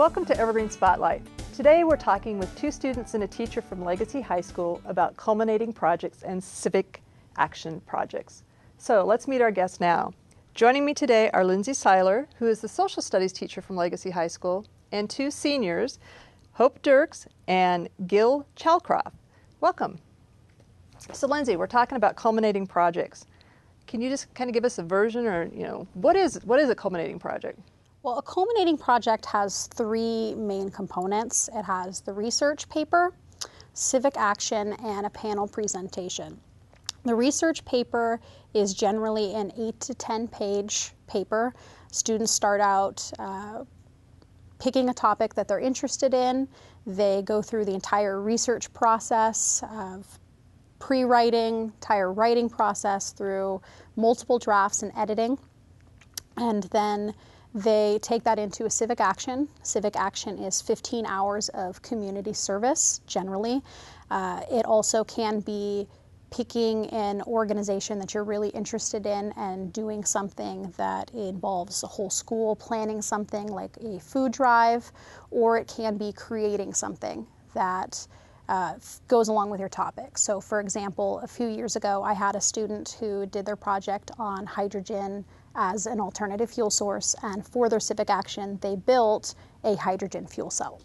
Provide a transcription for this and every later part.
Welcome to Evergreen Spotlight. Today we're talking with two students and a teacher from Legacy High School about culminating projects and civic action projects. So let's meet our guests now. Joining me today are Lindsay Seiler, who is the social studies teacher from Legacy High School, and two seniors, Hope Dirks and Gil Chalcroft. Welcome. So Lindsay, we're talking about culminating projects. Can you just kind of give us a version, or what is a culminating project? Well, a culminating project has three main components. It has the research paper, civic action, and a panel presentation. The research paper is generally an 8 to 10 page paper. Students start out picking a topic that they're interested in. They go through the entire research process of pre-writing, entire writing process through multiple drafts and editing. And then they take that into a civic action. Civic action is 15 hours of community service, generally. It also can be picking an organization that you're really interested in and doing something that involves a whole school, planning something like a food drive, or it can be creating something that goes along with your topic. So for example, a few years ago, I had a student who did their project on hydrogen as an alternative fuel source, and for their civic action, they built a hydrogen fuel cell.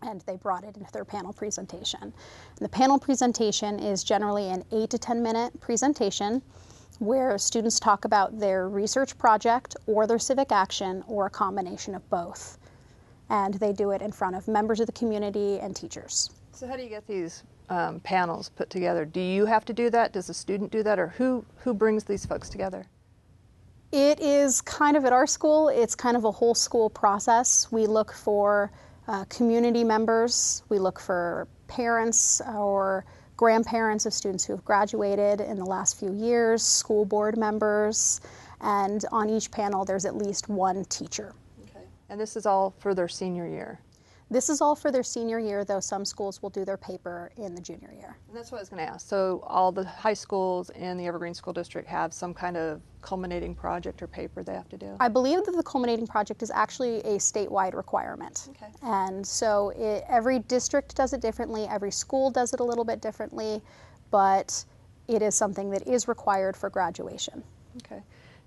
And they brought it into their panel presentation. And the panel presentation is generally an 8 to 10 minute presentation where students talk about their research project or their civic action or a combination of both. And they do it in front of members of the community and teachers. So how do you get these panels put together? Do you have to do that? Does the student do that? Or who brings these folks together? It is kind of, at our school, it's kind of a whole school process. We look for community members. We look for parents or grandparents of students who have graduated in the last few years, school board members, and on each panel there's at least one teacher. Okay. And this is all for their senior year? This is all for their senior year, though some schools will do their paper in the junior year. And that's what I was going to ask. So all the high schools in the Evergreen School District have some kind of culminating project or paper they have to do? I believe that the culminating project is actually a statewide requirement. Okay. And so every district does it differently, every school does it a little bit differently, but it is something that is required for graduation. Okay.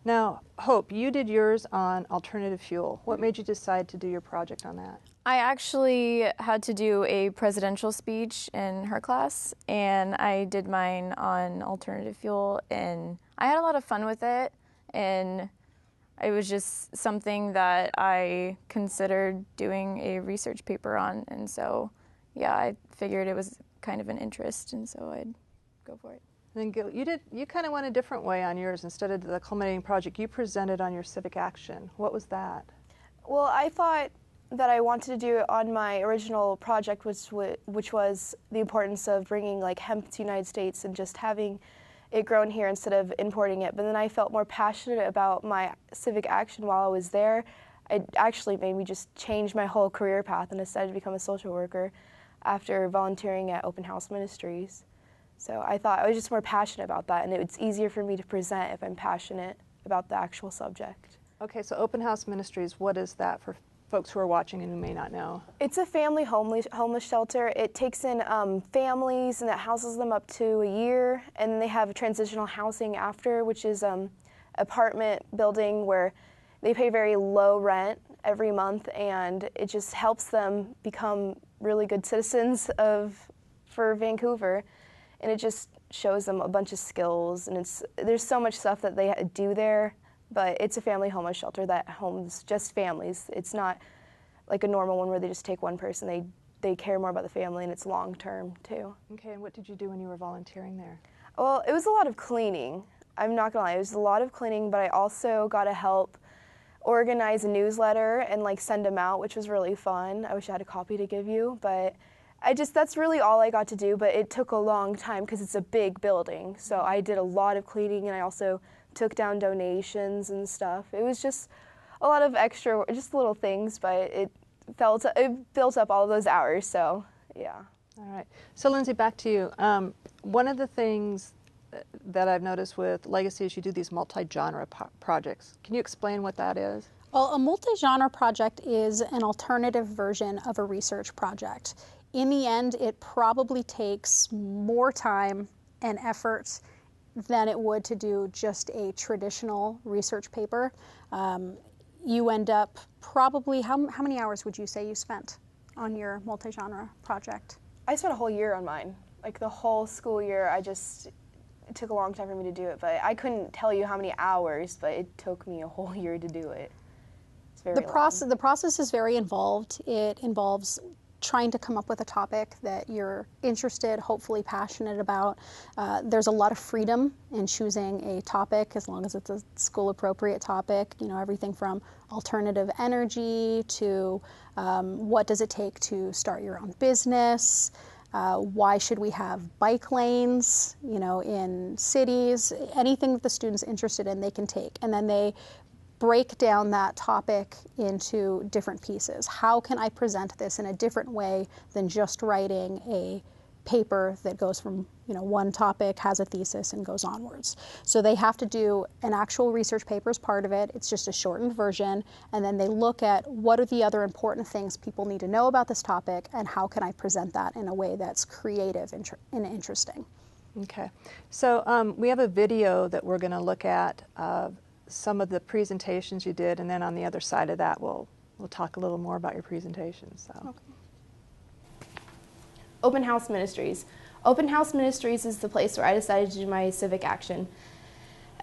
Now, Hope, you did yours on alternative fuel. What made you decide to do your project on that? I actually had to do a presidential speech in her class, and I did mine on alternative fuel, and I had a lot of fun with it, and it was just something that I considered doing a research paper on, and so, yeah, I figured it was kind of an interest, and so I'd go for it. And then Gil, you kind of went a different way on yours. Instead of the culminating project, you presented on your civic action. What was that? Well, I thought that I wanted to do it on my original project, which was the importance of bringing hemp to the United States and just having it grown here instead of importing it. But then I felt more passionate about my civic action while I was there. It actually made me just change my whole career path and decided to become a social worker after volunteering at Open House Ministries. So I thought I was just more passionate about that, and it's easier for me to present if I'm passionate about the actual subject. Okay, so Open House Ministries, what is that for folks who are watching and who may not know? It's a family homeless shelter. It takes in families and it houses them up to a year, and they have transitional housing after, which is apartment building where they pay very low rent every month, and it just helps them become really good citizens for Vancouver. And it just shows them a bunch of skills, and there's so much stuff that they do there, but it's a family homeless shelter that homes just families. It's not like a normal one where they just take one person. They care more about the family, and it's long term too. Okay, and what did you do when you were volunteering there? Well, it was a lot of cleaning. I'm not gonna lie, it was a lot of cleaning, but I also got to help organize a newsletter and send them out, which was really fun. I wish I had a copy to give you, but that's really all I got to do, but it took a long time because it's a big building. So I did a lot of cleaning, and I also took down donations and stuff. It was just a lot of extra, just little things, but it built up all of those hours, so yeah. All right. So Lindsay, back to you. One of the things that I've noticed with Legacy is you do these multi-genre projects. Can you explain what that is? Well, a multi-genre project is an alternative version of a research project. In the end, it probably takes more time and effort than it would to do just a traditional research paper. You end up probably, how many hours would you say you spent on your multi-genre project? I spent a whole year on mine. Like the whole school year, it took a long time for me to do it, but I couldn't tell you how many hours, but it took me a whole year to do it. It's very long. The process is very involved. It involves trying to come up with a topic that you're interested, hopefully passionate about. There's a lot of freedom in choosing a topic as long as it's a school appropriate topic. You know, everything from alternative energy to what does it take to start your own business. Why should we have bike lanes, you know, in cities? Anything that the student's interested in, they can take. And then they break down that topic into different pieces. How can I present this in a different way than just writing a paper that goes from, you know, one topic, has a thesis, and goes onwards. So they have to do an actual research paper as part of it. It's just a shortened version, and then they look at what are the other important things people need to know about this topic, and how can I present that in a way that's creative and interesting. Okay, so we have a video that we're going to look at some of the presentations you did, and then on the other side of that we'll talk a little more about your presentation. So. Okay. Open House Ministries. Open House Ministries is the place where I decided to do my civic action.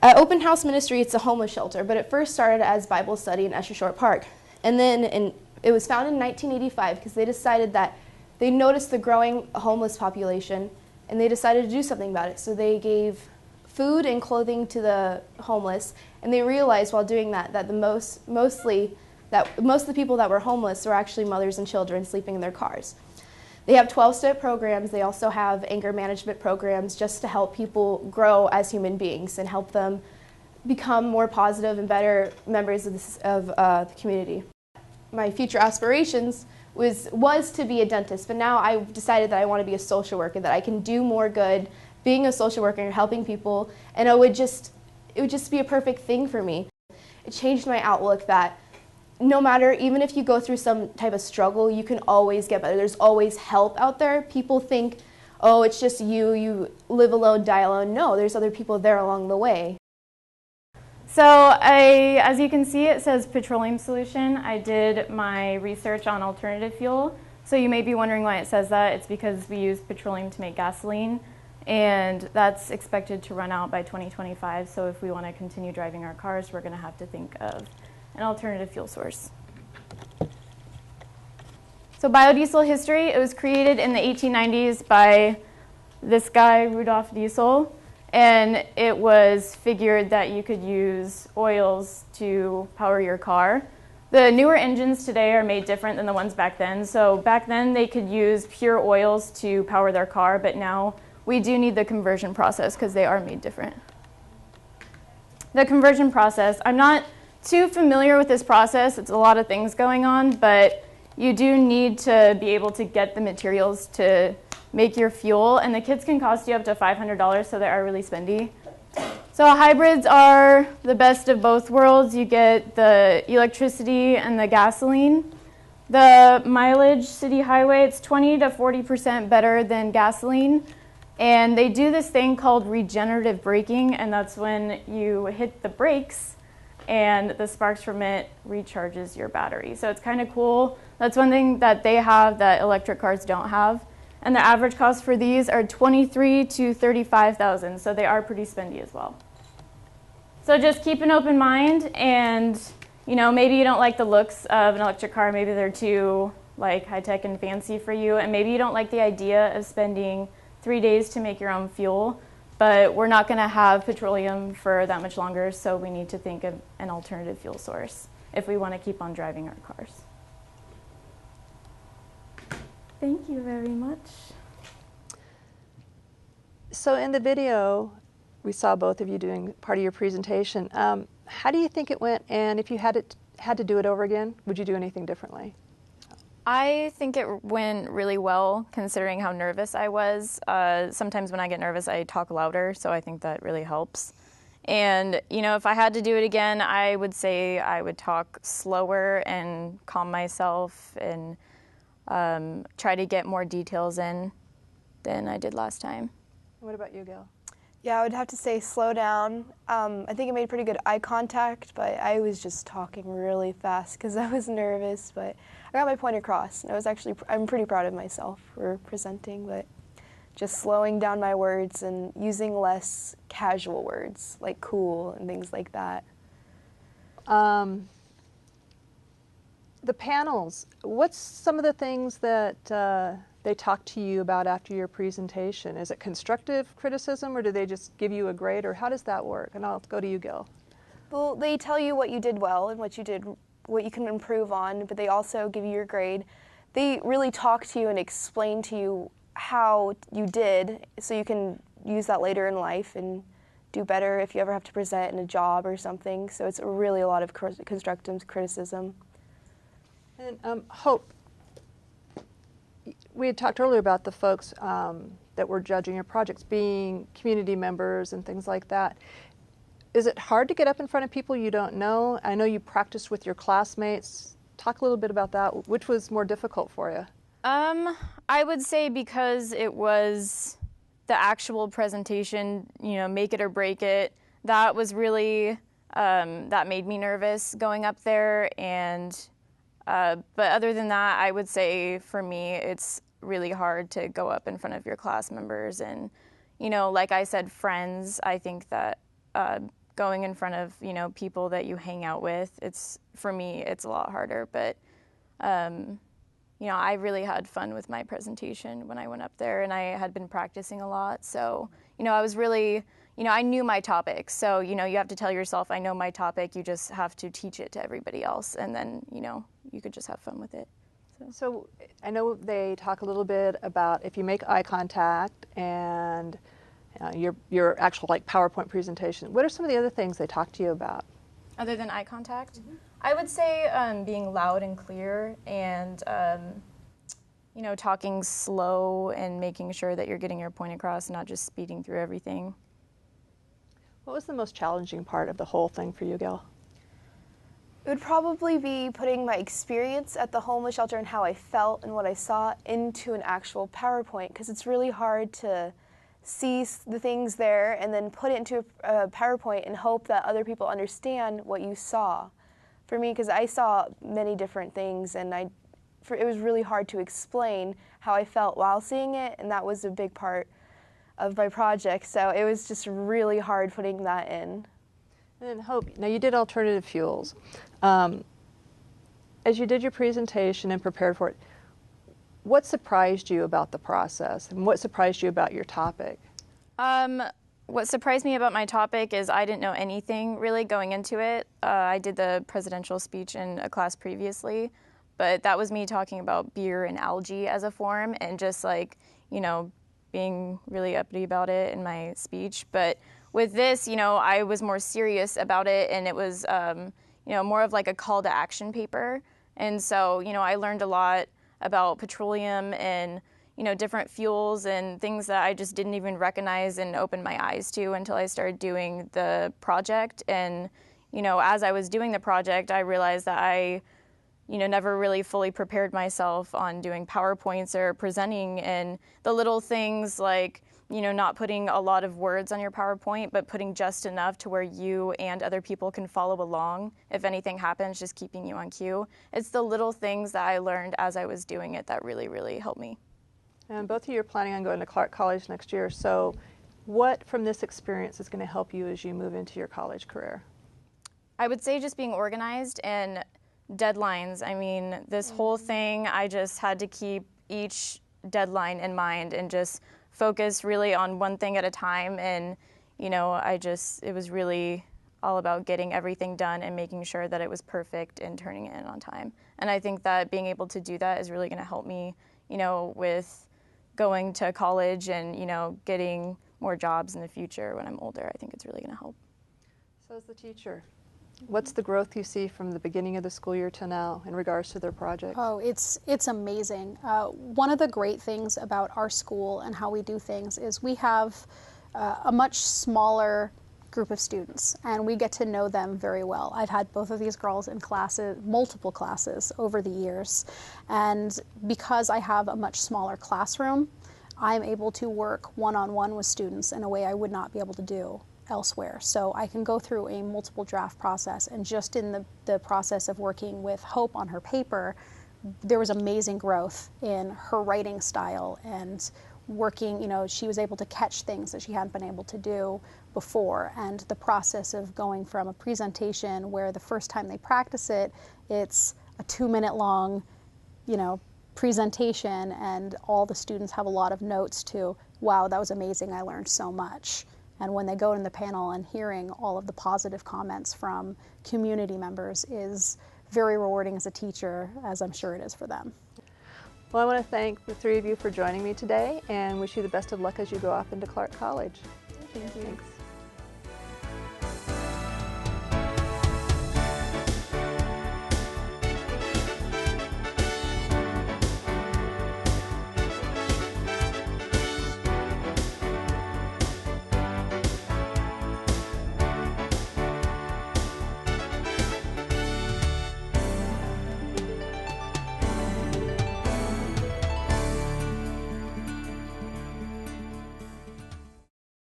At Open House Ministry, it's a homeless shelter, but it first started as Bible study in Esher Short Park. And then it was founded in 1985 because they decided that they noticed the growing homeless population, and they decided to do something about it. So they gave food and clothing to the homeless, and they realized while doing that most of the people that were homeless were actually mothers and children sleeping in their cars. They have 12-step programs. They also have anger management programs just to help people grow as human beings and help them become more positive and better members of the community. My future aspirations was to be a dentist, but now I've decided that I want to be a social worker, that I can do more good being a social worker and helping people, and it would just be a perfect thing for me. It changed my outlook that no matter, even if you go through some type of struggle, you can always get better. There's always help out there. People think, oh, it's just you live alone, die alone. No, there's other people there along the way. So as you can see, it says petroleum solution. I did my research on alternative fuel. So you may be wondering why it says that. It's because we use petroleum to make gasoline, and that's expected to run out by 2025. So if we want to continue driving our cars, we're going to have to think of an alternative fuel source. So biodiesel history, it was created in the 1890s by this guy, Rudolf Diesel, and it was figured that you could use oils to power your car. The newer engines today are made different than the ones back then. So back then they could use pure oils to power their car, but now we do need the conversion process because they are made different. The conversion process, I'm not too familiar with this process. It's a lot of things going on, but you do need to be able to get the materials to make your fuel, and the kits can cost you up to $500, so they are really spendy. So hybrids are the best of both worlds. You get the electricity and the gasoline. The mileage, city highway, it's 20 to 40% better than gasoline, and they do this thing called regenerative braking, and that's when you hit the brakes and the sparks from it recharges your battery. So it's kind of cool. That's one thing that they have that electric cars don't have. And the average cost for these are $23,000 to $35,000, so they are pretty spendy as well. So just keep an open mind, and maybe you don't like the looks of an electric car, maybe they're too high-tech and fancy for you, and maybe you don't like the idea of spending 3 days to make your own fuel. But we're not going to have petroleum for that much longer, so we need to think of an alternative fuel source if we want to keep on driving our cars. Thank you very much. So in the video, we saw both of you doing part of your presentation. How do you think it went, and if you had to do it over again, would you do anything differently? I think it went really well, considering how nervous I was. Sometimes when I get nervous, I talk louder, so I think that really helps. And, if I had to do it again, I would say I would talk slower and calm myself and try to get more details in than I did last time. What about you, Gail? Yeah, I would have to say slow down. I think I made pretty good eye contact, but I was just talking really fast because I was nervous, but I got my point across. And I'm pretty proud of myself for presenting, but just slowing down my words and using less casual words like cool and things like that. The panels, what's some of the things that they talk to you about after your presentation? Is it constructive criticism, or do they just give you a grade, or how does that work? And I'll go to you, Gil. Well, they tell you what you did well and what you can improve on, but they also give you your grade. They really talk to you and explain to you how you did, so you can use that later in life and do better if you ever have to present in a job or something. So it's really a lot of constructive criticism. And Hope, we had talked earlier about the folks that were judging your projects being community members and things like that. Is it hard to get up in front of people you don't know? I know you practiced with your classmates. Talk a little bit about that. Which was more difficult for you? I would say because it was the actual presentation, make it or break it, that was really, that made me nervous going up there. And, but other than that, I would say for me, it's really hard to go up in front of your class members. And, like I said, friends, I think that going in front of, people that you hang out with, for me, it's a lot harder. But, I really had fun with my presentation when I went up there, and I had been practicing a lot. So, I was really, I knew my topic. So, you have to tell yourself, I know my topic. You just have to teach it to everybody else, and then, you could just have fun with it. So I know they talk a little bit about if you make eye contact and your actual PowerPoint presentation. What are some of the other things they talk to you about? Other than eye contact? Mm-hmm. I would say being loud and clear and, talking slow and making sure that you're getting your point across, not just speeding through everything. What was the most challenging part of the whole thing for you, Gail? It would probably be putting my experience at the homeless shelter and how I felt and what I saw into an actual PowerPoint, because it's really hard to see the things there and then put it into a PowerPoint and hope that other people understand what you saw. For me, because I saw many different things, and it was really hard to explain how I felt while seeing it, and that was a big part of my project. So it was just really hard putting that in. And then Hope, now you did alternative fuels. As you did your presentation and prepared for it, what surprised you about the process, and what surprised you about your topic? What surprised me about my topic is I didn't know anything really going into it. I did the presidential speech in a class previously, but that was me talking about beer and algae as a form and just being really uppity about it in my speech. But with this, I was more serious about it, and it was, more of like a call to action paper. And so, I learned a lot about petroleum and, different fuels and things that I just didn't even recognize and open my eyes to until I started doing the project. And, as I was doing the project, I realized that I, never really fully prepared myself on doing PowerPoints or presenting, and the little things like, not putting a lot of words on your PowerPoint, but putting just enough to where you and other people can follow along. If anything happens, just keeping you on cue. It's the little things that I learned as I was doing it that really, really helped me. And both of you are planning on going to Clark College next year. So what from this experience is going to help you as you move into your college career? I would say just being organized and deadlines. I mean, this whole thing, I just had to keep each deadline in mind and just focus really on one thing at a time. And, it was really all about getting everything done and making sure that it was perfect and turning it in on time. And I think that being able to do that is really going to help me, with going to college and, getting more jobs in the future when I'm older. I think it's really going to help. So as the teacher, what's the growth you see from the beginning of the school year to now in regards to their projects? Oh, it's amazing. One of the great things about our school and how we do things is we have a much smaller group of students, and we get to know them very well. I've had both of these girls in classes, multiple classes over the years, and because I have a much smaller classroom, I'm able to work one-on-one with students in a way I would not be able to do elsewhere. So I can go through a multiple draft process, and just in the process of working with Hope on her paper, there was amazing growth in her writing style and working, you know, she was able to catch things that she hadn't been able to do before. And the process of going from a presentation where the first time they practice it, it's a 2-minute long, you know, presentation, and all the students have a lot of notes to, wow, that was amazing, I learned so much. And when they go in the panel and hearing all of the positive comments from community members is very rewarding as a teacher, as I'm sure it is for them. Well, I want to thank the three of you for joining me today and wish you the best of luck as you go off into Clark College. Thank you. Thanks.